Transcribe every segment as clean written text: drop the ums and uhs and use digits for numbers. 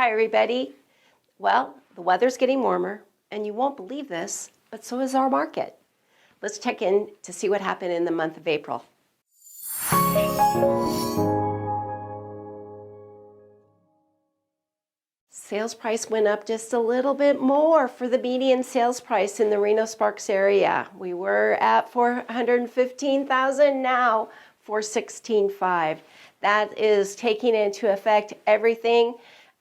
Hi, everybody. Well, the weather's getting warmer, and you won't believe this, but so is our market. Let's check in to see what happened in the month of April. Sales price went up just a little bit more for the median sales price in the Reno Sparks area. We were at $415,000, now $416,500. That is taking into effect everything,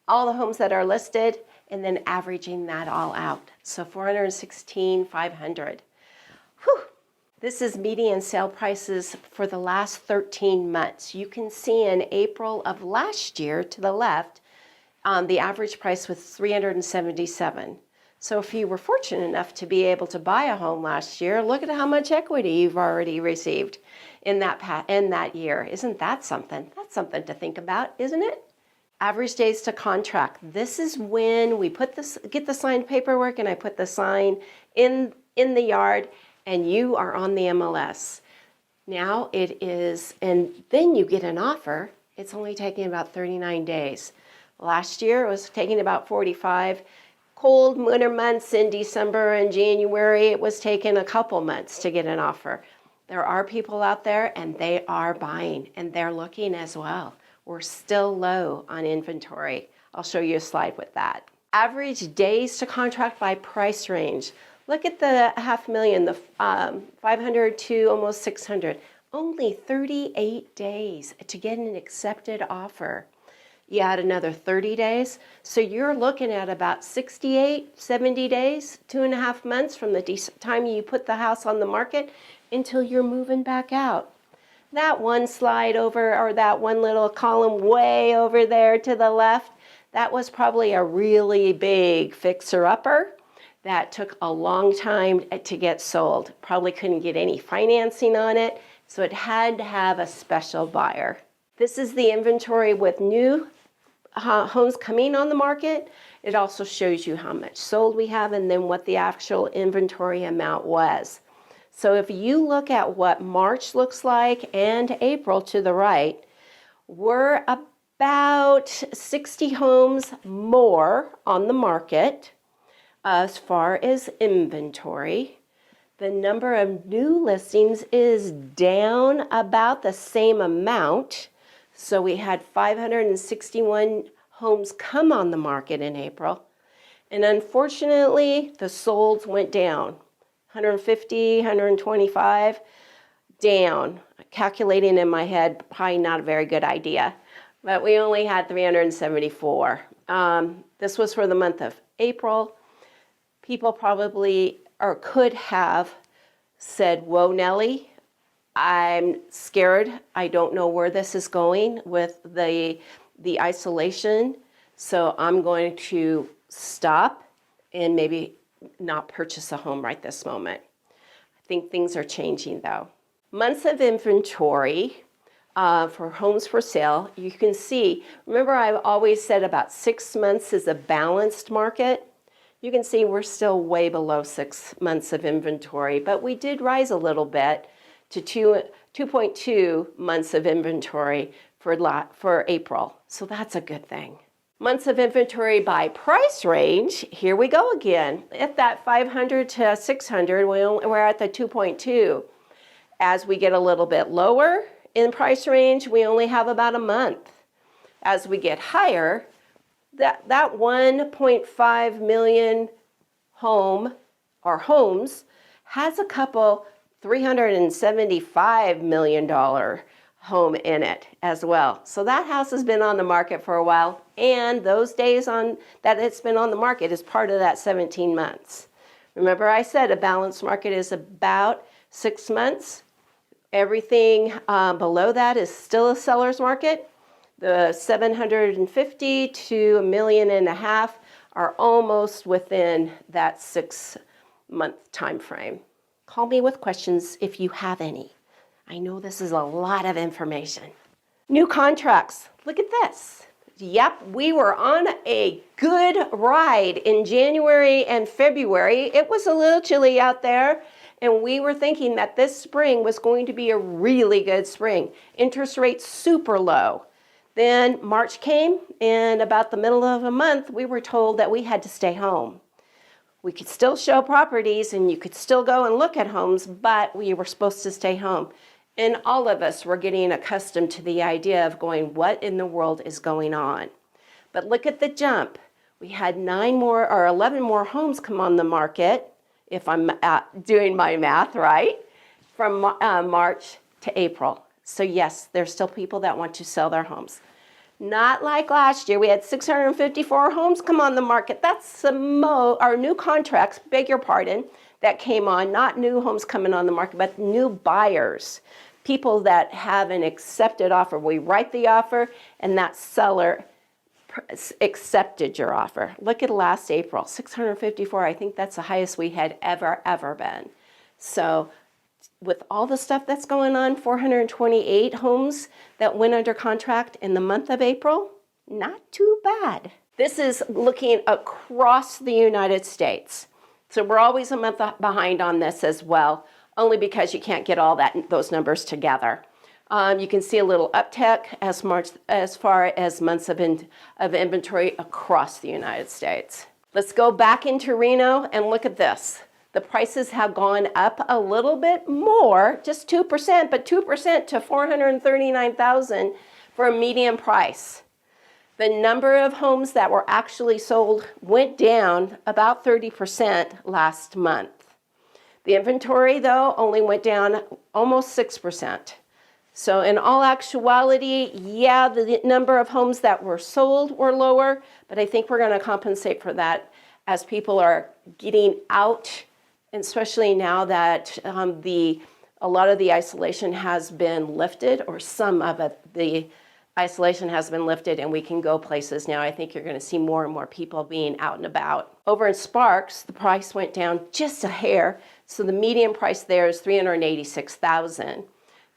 all the homes that are listed, and then averaging that all out. So $416,500. Whew. This is median sale prices for the last 13 months. You can see in April of last year to the left, the average price was $377,000. So if you were fortunate enough to be able to buy a home last year, look at how much equity you've already received in that year. Isn't that something? That's something to think about, isn't it? Average days to contract. This is when we get the signed paperwork and I put the sign in the yard and you are on the MLS. Now it is, and then you get an offer. It's only taking about 39 days. Last year it was taking about 45. Cold winter months in December and January, it was taking a couple months to get an offer. There are people out there and they are buying and they're looking as well. We're still low on inventory. I'll show you a slide with that. Average days to contract by price range. Look at the $500,000, the 500 to almost 600. Only 38 days to get an accepted offer. You add another 30 days. So you're looking at about 68, 70 days, 2.5 months from the time you put the house on the market until you're moving back out. That one slide over, or that one little column way over there to the left, that was probably a really big fixer-upper that took a long time to get sold. Probably couldn't get any financing on it, so it had to have a special buyer. This is the inventory with new homes coming on the market. It also shows you how much sold we have and then what the actual inventory amount was. So if you look at what March looks like and April to the right, we're about 60 homes more on the market as far as inventory. The number of new listings is down about the same amount. So we had 561 homes come on the market in April. And unfortunately, the solds went down. 150, 125, down. Calculating in my head, probably not a very good idea. But we only had 374. This was for the month of April. People probably, or could have said, whoa, Nellie, I'm scared. I don't know where this is going with the isolation. So I'm going to stop and maybe not purchase a home right this moment. I think things are changing though. Months of inventory for homes for sale. You can see, remember I've always said about 6 months is a balanced market. You can see we're still way below 6 months of inventory, but we did rise a little bit to 2.2 months of inventory for April. So that's a good thing. Months of inventory by price range, here we go again. At that 500 to 600, we're at the 2.2. As we get a little bit lower in price range, we only have about a month. As we get higher, that 1.5 million home or homes has a couple $375 million home in it as well. So that house has been on the market for a while, and those days that it's been on the market is part of that 17 months. Remember I said a balanced market is about 6 months. Everything below that is still a seller's market. The 750 to $1.5 million are almost within that 6-month time frame. Call me with questions if you have any. I know this is a lot of information. New contracts. Look at this. Yep, we were on a good ride in January and February. It was a little chilly out there, and we were thinking that this spring was going to be a really good spring. Interest rates super low. Then March came, and about the middle of a month, we were told that we had to stay home. We could still show properties and you could still go and look at homes, but we were supposed to stay home. And all of us were getting accustomed to the idea of going, what in the world is going on? But look at the jump. We had 11 more homes come on the market, if I'm doing my math right, from March to April. So yes, there's still people that want to sell their homes. Not like last year. We had 654 homes come on the market. That's our new contracts, beg your pardon, that came on. Not new homes coming on the market, but new buyers. People that have an accepted offer. We write the offer, and that seller accepted your offer. Look at last April, 654. I think that's the highest we had ever been. So with all the stuff that's going on, 428 homes that went under contract in the month of April, not too bad. This is looking across the United States. So we're always a month behind on this as well, only because you can't get all those numbers together. You can see a little uptick as far as months of inventory across the United States. Let's go back into Reno and look at this. The prices have gone up a little bit more, just 2%, but 2% to $439,000 for a median price. The number of homes that were actually sold went down about 30% last month. The inventory, though, only went down almost 6%. So in all actuality, yeah, the number of homes that were sold were lower, but I think we're going to compensate for that as people are getting out, especially now that a lot of the isolation has been lifted, or some of the isolation has been lifted, and we can go places now. I think you're going to see more and more people being out and about. Over in Sparks, the price went down just a hair, so the median price there is $386,000.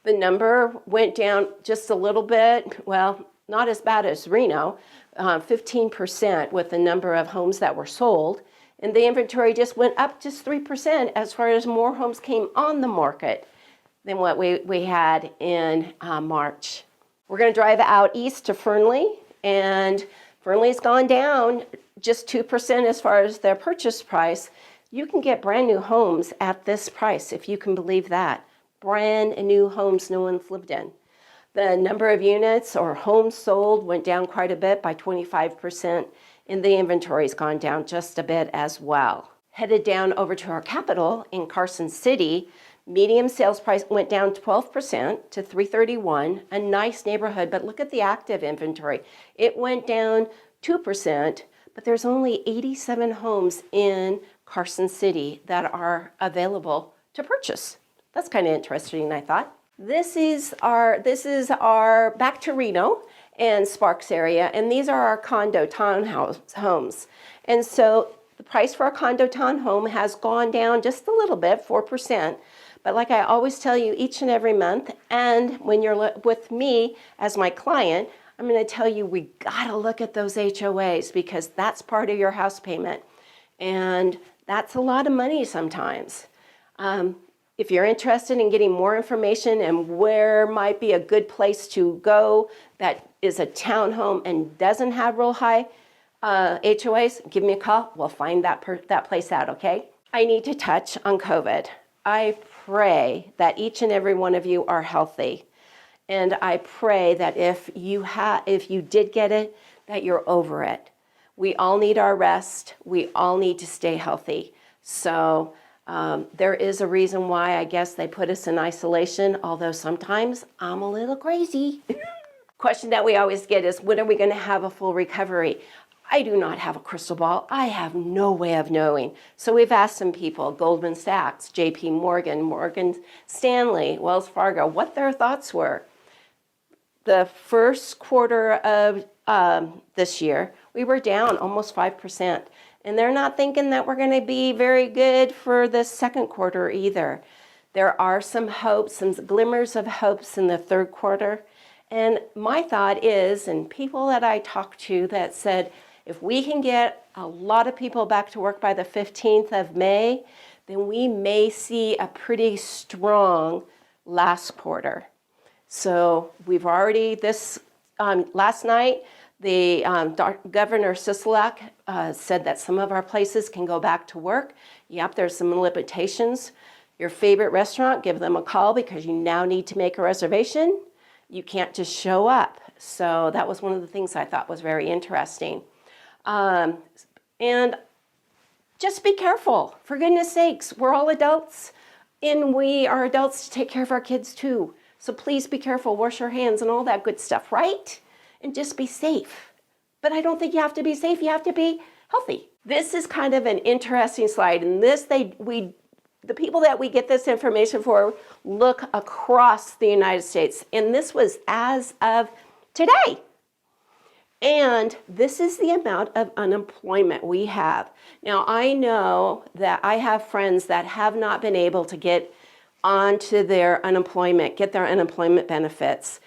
The number went down just a little bit, well, not as bad as Reno, 15% with the number of homes that were sold. And the inventory just went up just 3% as far as more homes came on the market than what we had in March. We're going to drive out east to Fernley, and Fernley's gone down just 2% as far as their purchase price. You can get brand new homes at this price, if you can believe that. Brand new homes no one's lived in. The number of units or homes sold went down quite a bit by 25%, and the inventory's gone down just a bit as well. Headed down over to our capital in Carson City, median sales price went down 12% to $331, a nice neighborhood, but look at the active inventory. It went down 2%, but there's only 87 homes in Carson City that are available to purchase. That's kind of interesting, I thought. This is our back to Reno and Sparks area, and these are our condo townhouse homes. And so the price for a condo townhome has gone down just a little bit, 4%. But like I always tell you each and every month, and when you're with me as my client, I'm going to tell you we got to look at those HOAs, because that's part of your house payment. And that's a lot of money sometimes. If you're interested in getting more information and where might be a good place to go that is a townhome and doesn't have real high HOAs, give me a call. We'll find that place out, okay? I need to touch on COVID. I pray that each and every one of you are healthy. And I pray that if you did get it, that you're over it. We all need our rest. We all need to stay healthy. So there is a reason why I guess they put us in isolation, although sometimes I'm a little crazy. Question that we always get is, when are we going to have a full recovery? I do not have a crystal ball. I have no way of knowing. So we've asked some people, Goldman Sachs, JP Morgan, Morgan Stanley, Wells Fargo, what their thoughts were. The first quarter of this year, we were down almost 5%. And they're not thinking that we're going to be very good for the second quarter either. There are some hopes, some glimmers of hopes in the third quarter. And my thought is, and people that I talked to that said, if we can get a lot of people back to work by the 15th of May, then we may see a pretty strong last quarter. So we've already, this last night, the Governor Sisolak said that some of our places can go back to work. Yep, there's some limitations. Your favorite restaurant, give them a call because you now need to make a reservation. You can't just show up. So that was one of the things I thought was very interesting. And just be careful, for goodness sakes. We're all adults, and we are adults to take care of our kids too. So please be careful, wash your hands and all that good stuff, right? And just be safe. But I don't think you have to be safe, you have to be healthy. This is kind of an interesting slide, and the people that we get this information for look across the United States, and this was as of today. And this is the amount of unemployment we have. Now, I know that I have friends that have not been able to get onto their unemployment, get their unemployment benefits.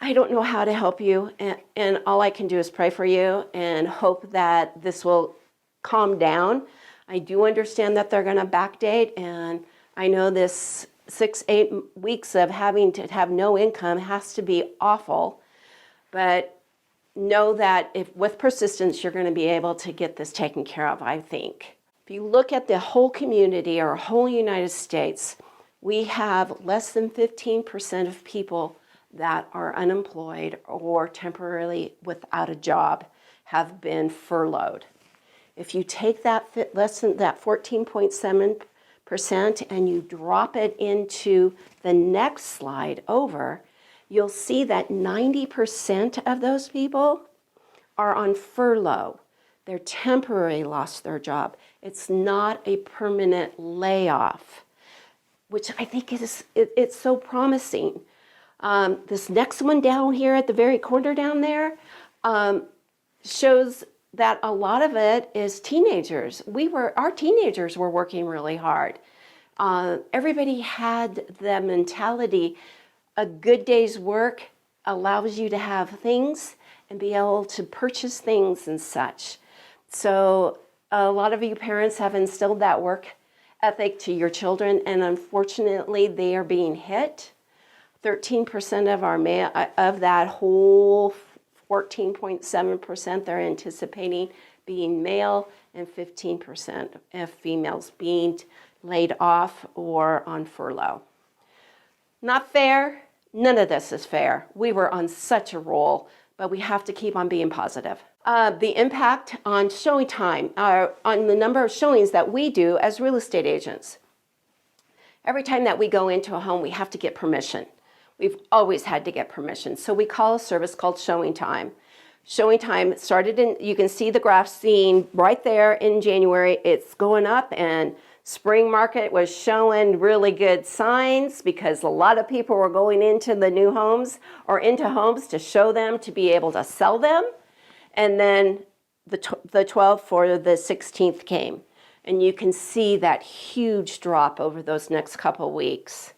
I don't know how to help you, and all I can do is pray for you and hope that this will calm down. I do understand that they're going to backdate, and I know this 6-8 weeks of having to have no income has to be awful, but know that if with persistence, you're going to be able to get this taken care of, I think. If you look at the whole community or whole United States, we have less than 15% of people that are unemployed or temporarily without a job have been furloughed. If you take that less than that 14.7% and you drop it into the next slide over, you'll see that 90% of those people are on furlough. They're temporarily lost their job. It's not a permanent layoff, which I think it's so promising. This next one down here at the very corner down there shows that a lot of it is teenagers. Our teenagers were working really hard. Everybody had the mentality, a good day's work allows you to have things and be able to purchase things and such. So a lot of you parents have instilled that work ethic to your children, and unfortunately they are being hit. 13% of that whole 14.7% they're anticipating being male, and 15% of females being laid off or on furlough. Not fair. None of this is fair. We were on such a roll, but we have to keep on being positive. The impact on showing time, on the number of showings that we do as real estate agents. Every time that we go into a home, we have to get permission. We've always had to get permission. So we call a service called Showing Time. Showing Time started you can see the graph seen right there in January. It's going up, and spring market was showing really good signs because a lot of people were going into the new homes or into homes to show them, to be able to sell them. And then the 12th for the 16th came. And you can see that huge drop over those next couple weeks.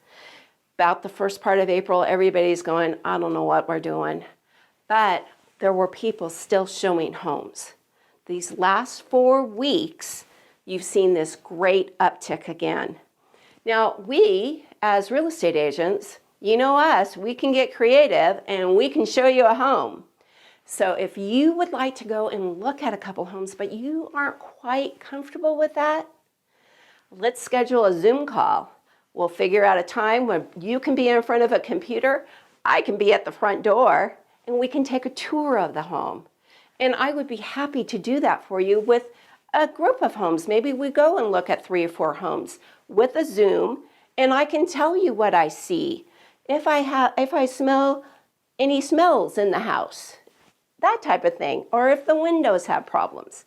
About the first part of April, everybody's going, I don't know what we're doing. But there were people still showing homes. These last 4 weeks, you've seen this great uptick again. Now, we, as real estate agents, you know us, we can get creative and we can show you a home. So if you would like to go and look at a couple homes, but you aren't quite comfortable with that, let's schedule a Zoom call. We'll figure out a time when you can be in front of a computer, I can be at the front door, and we can take a tour of the home. And I would be happy to do that for you with a group of homes. Maybe we go and look at 3 or 4 homes with a Zoom, and I can tell you what I see. If I smell any smells in the house, that type of thing, or if the windows have problems.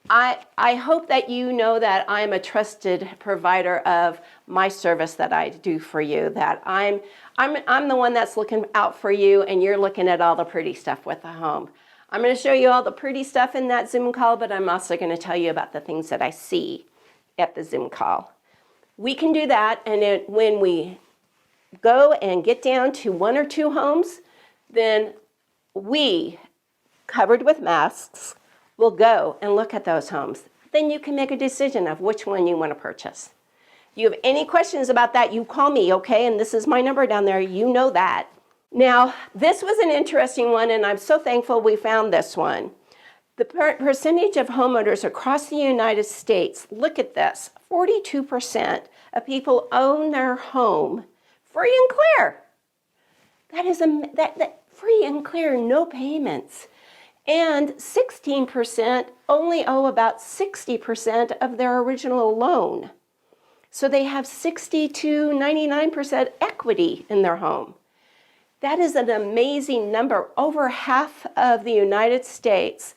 I hope that you know that I'm a trusted provider of my service that I do for you, that I'm the one that's looking out for you, and you're looking at all the pretty stuff with the home. I'm going to show you all the pretty stuff in that Zoom call, but I'm also going to tell you about the things that I see at the Zoom call. We can do that, and when we go and get down to 1 or 2 homes, then we, covered with masks, will go and look at those homes. Then you can make a decision of which one you want to purchase. If you have any questions about that, you call me, okay? And this is my number down there. You know that. Now, this was an interesting one, and I'm so thankful we found this one. The percentage of homeowners across the United States, look at this, 42% of people own their home free and clear. That is that free and clear, no payments. And 16% only owe about 60% of their original loan. So they have 60 to 99% equity in their home. That is an amazing number. Over half of the United States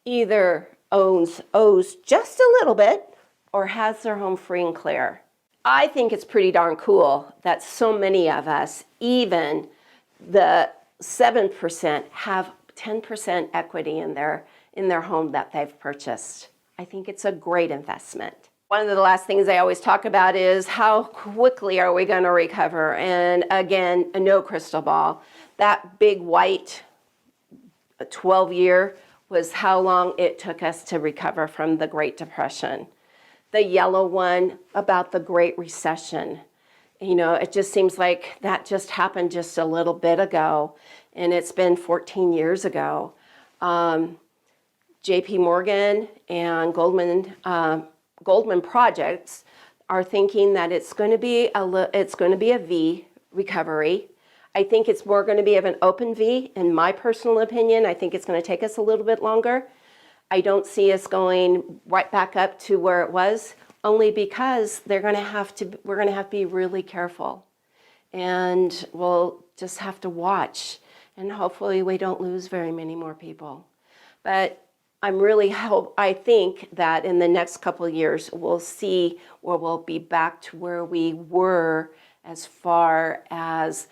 either owes just a little bit or has their home free and clear. I think it's pretty darn cool that so many of us, even the 7%, have 10% equity in their home that they've purchased. I think it's a great investment. One of the last things I always talk about is how quickly are we going to recover? And again, no crystal ball. That big white 12-year was how long it took us to recover from the Great Depression. The yellow one, about the Great Recession. You know, it just seems like that just happened just a little bit ago, and it's been 14 years ago. J.P. Morgan and Goldman projects are thinking that it's going to be a V recovery. I think it's more going to be of an open V. In my personal opinion, I think it's going to take us a little bit longer. I don't see us going right back up to where it was, only because we're going to have to be really careful, and we'll just have to watch, and hopefully we don't lose very many more people. But I think that in the next couple of years, we'll see where we'll be back to where we were as far as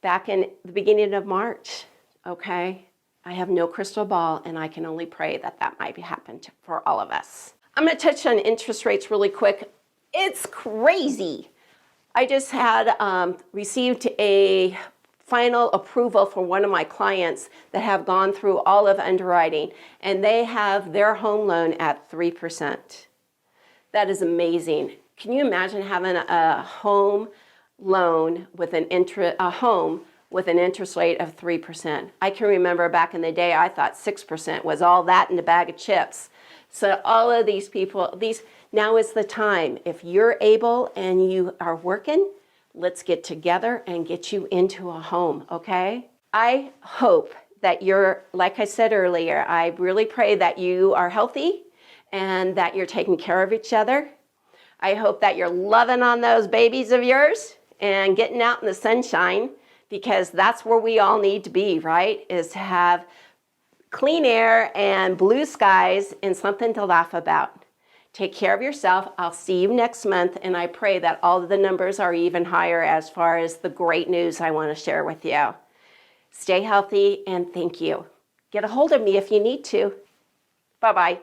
back in the beginning of March, okay? I have no crystal ball, and I can only pray that that might happen for all of us. I'm going to touch on interest rates really quick. It's crazy. I just had received a final approval for one of my clients that have gone through all of underwriting, and they have their home loan at 3%. That is amazing. Can you imagine having a home loan with an interest rate of 3%? I can remember back in the day, I thought 6% was all that in a bag of chips. So all of these people, now is the time. If you're able and you are working, let's get together and get you into a home, okay? I hope that like I said earlier, I really pray that you are healthy and that you're taking care of each other. I hope that you're loving on those babies of yours and getting out in the sunshine, because that's where we all need to be, right? Is to have clean air and blue skies and something to laugh about. Take care of yourself. I'll see you next month, and I pray that all of the numbers are even higher as far as the great news I want to share with you. Stay healthy, and thank you. Get a hold of me if you need to. Bye-bye.